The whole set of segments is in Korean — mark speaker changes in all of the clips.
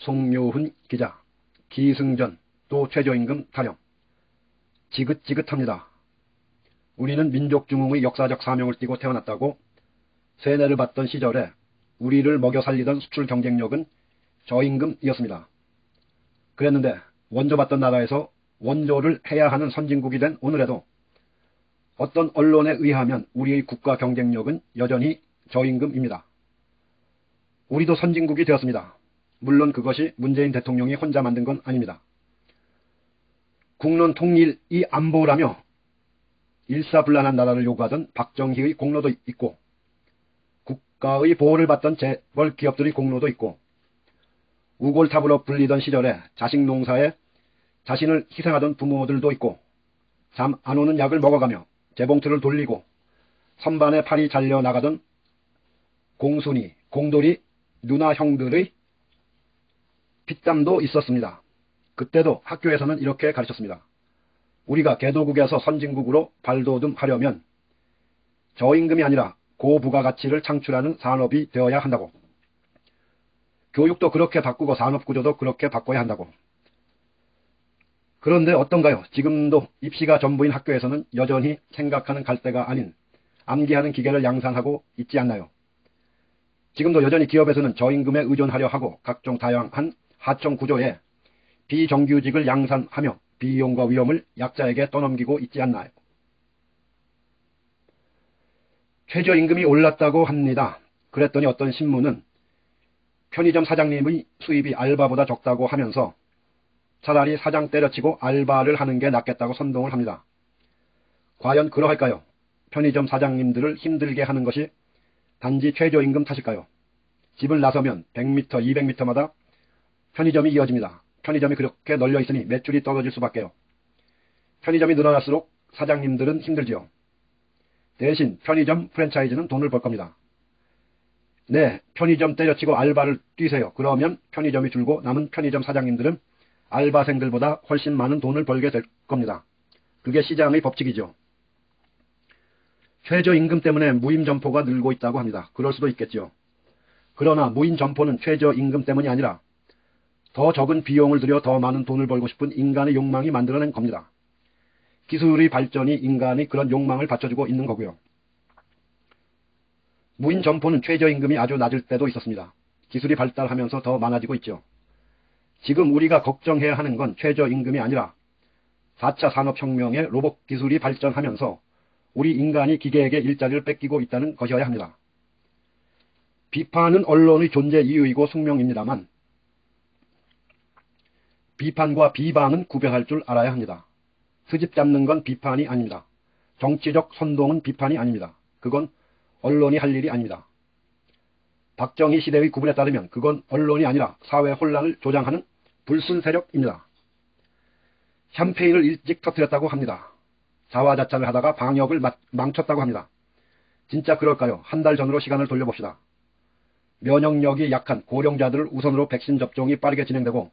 Speaker 1: 송묘훈 기자, 기승전, 또 최저임금 타령. 지긋지긋합니다. 우리는 민족중흥의 역사적 사명을 띠고 태어났다고 세뇌를 받던 시절에 우리를 먹여 살리던 수출 경쟁력은 저임금이었습니다. 그랬는데 원조받던 나라에서 원조를 해야 하는 선진국이 된 오늘에도 어떤 언론에 의하면 우리의 국가 경쟁력은 여전히 저임금입니다. 우리도 선진국이 되었습니다. 물론 그것이 문재인 대통령이 혼자 만든 건 아닙니다. 국론 통일이 안보라며 일사불란한 나라를 요구하던 박정희의 공로도 있고, 국가의 보호를 받던 재벌 기업들의 공로도 있고, 우골탑으로 불리던 시절에 자식 농사에 자신을 희생하던 부모들도 있고, 잠 안 오는 약을 먹어가며 재봉틀을 돌리고 선반에 팔이 잘려나가던 공순이, 공돌이 누나 형들의 핏땀도 있었습니다. 그때도 학교에서는 이렇게 가르쳤습니다. 우리가 개도국에서 선진국으로 발돋움하려면 저임금이 아니라 고부가가치를 창출하는 산업이 되어야 한다고. 교육도 그렇게 바꾸고 산업구조도 그렇게 바꿔야 한다고. 그런데 어떤가요? 지금도 입시가 전부인 학교에서는 여전히 생각하는 갈대가 아닌 암기하는 기계를 양산하고 있지 않나요? 지금도 여전히 기업에서는 저임금에 의존하려 하고 각종 다양한 하청 구조에 비정규직을 양산하며 비용과 위험을 약자에게 떠넘기고 있지 않나요? 최저임금이 올랐다고 합니다. 그랬더니 어떤 신문은 편의점 사장님의 수입이 알바보다 적다고 하면서 차라리 사장 때려치고 알바를 하는 게 낫겠다고 선동을 합니다. 과연 그러할까요? 편의점 사장님들을 힘들게 하는 것이 단지 최저임금 탓일까요? 집을 나서면 100m, 200m마다 편의점이 이어집니다. 편의점이 그렇게 널려 있으니 매출이 떨어질 수밖에요. 편의점이 늘어날수록 사장님들은 힘들지요. 대신 편의점 프랜차이즈는 돈을 벌 겁니다. 네, 편의점 때려치고 알바를 뛰세요. 그러면 편의점이 줄고 남은 편의점 사장님들은 알바생들보다 훨씬 많은 돈을 벌게 될 겁니다. 그게 시장의 법칙이죠. 최저임금 때문에 무임 점포가 늘고 있다고 합니다. 그럴 수도 있겠죠. 그러나 무임 점포는 최저임금 때문이 아니라 더 적은 비용을 들여 더 많은 돈을 벌고 싶은 인간의 욕망이 만들어낸 겁니다. 기술의 발전이 인간의 그런 욕망을 받쳐주고 있는 거고요. 무임 점포는 최저임금이 아주 낮을 때도 있었습니다. 기술이 발달하면서 더 많아지고 있죠. 지금 우리가 걱정해야 하는 건 최저임금이 아니라 4차 산업혁명의 로봇 기술이 발전하면서 우리 인간이 기계에게 일자리를 뺏기고 있다는 것이어야 합니다. 비판은 언론의 존재 이유이고 숙명입니다만 비판과 비방은 구별할 줄 알아야 합니다. 트집 잡는 건 비판이 아닙니다. 정치적 선동은 비판이 아닙니다. 그건 언론이 할 일이 아닙니다. 박정희 시대의 구분에 따르면 그건 언론이 아니라 사회 혼란을 조장하는 불순 세력입니다. 샴페인을 일찍 터뜨렸다고 합니다. 자화자찬을 하다가 방역을 망쳤다고 합니다. 진짜 그럴까요? 한 달 전으로 시간을 돌려봅시다. 면역력이 약한 고령자들을 우선으로 백신 접종이 빠르게 진행되고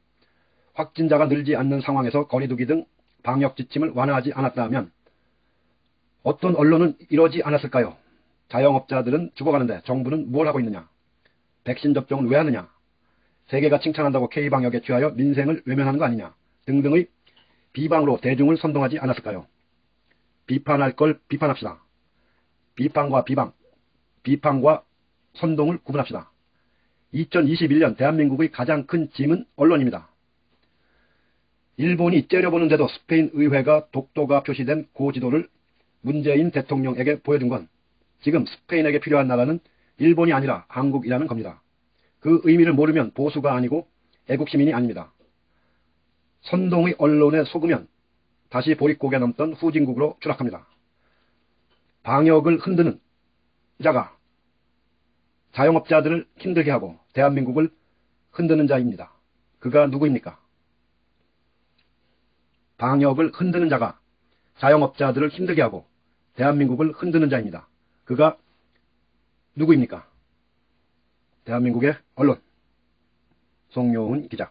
Speaker 1: 확진자가 늘지 않는 상황에서 거리두기 등 방역 지침을 완화하지 않았다면 어떤 언론은 이러지 않았을까요? 자영업자들은 죽어가는데 정부는 뭘 하고 있느냐? 백신 접종은 왜 하느냐? 세계가 칭찬한다고 K방역에 취하여 민생을 외면하는 거 아니냐? 등등의 비방으로 대중을 선동하지 않았을까요? 비판할 걸 비판합시다. 비판과 비방, 비판과 선동을 구분합시다. 2021년 대한민국의 가장 큰 짐은 언론입니다. 일본이 째려보는데도 스페인 의회가 독도가 표시된 고지도를 문재인 대통령에게 보여준 건 지금 스페인에게 필요한 나라는 일본이 아니라 한국이라는 겁니다. 그 의미를 모르면 보수가 아니고 애국시민이 아닙니다. 선동의 언론에 속으면 다시 보릿고개 넘던 후진국으로 추락합니다. 방역을 흔드는 자가 자영업자들을 힘들게 하고 대한민국을 흔드는 자입니다. 그가 누구입니까? 방역을 흔드는 자가 자영업자들을 힘들게 하고 대한민국을 흔드는 자입니다. 그가 누구입니까? 대한민국의 언론 송묘훈 기자.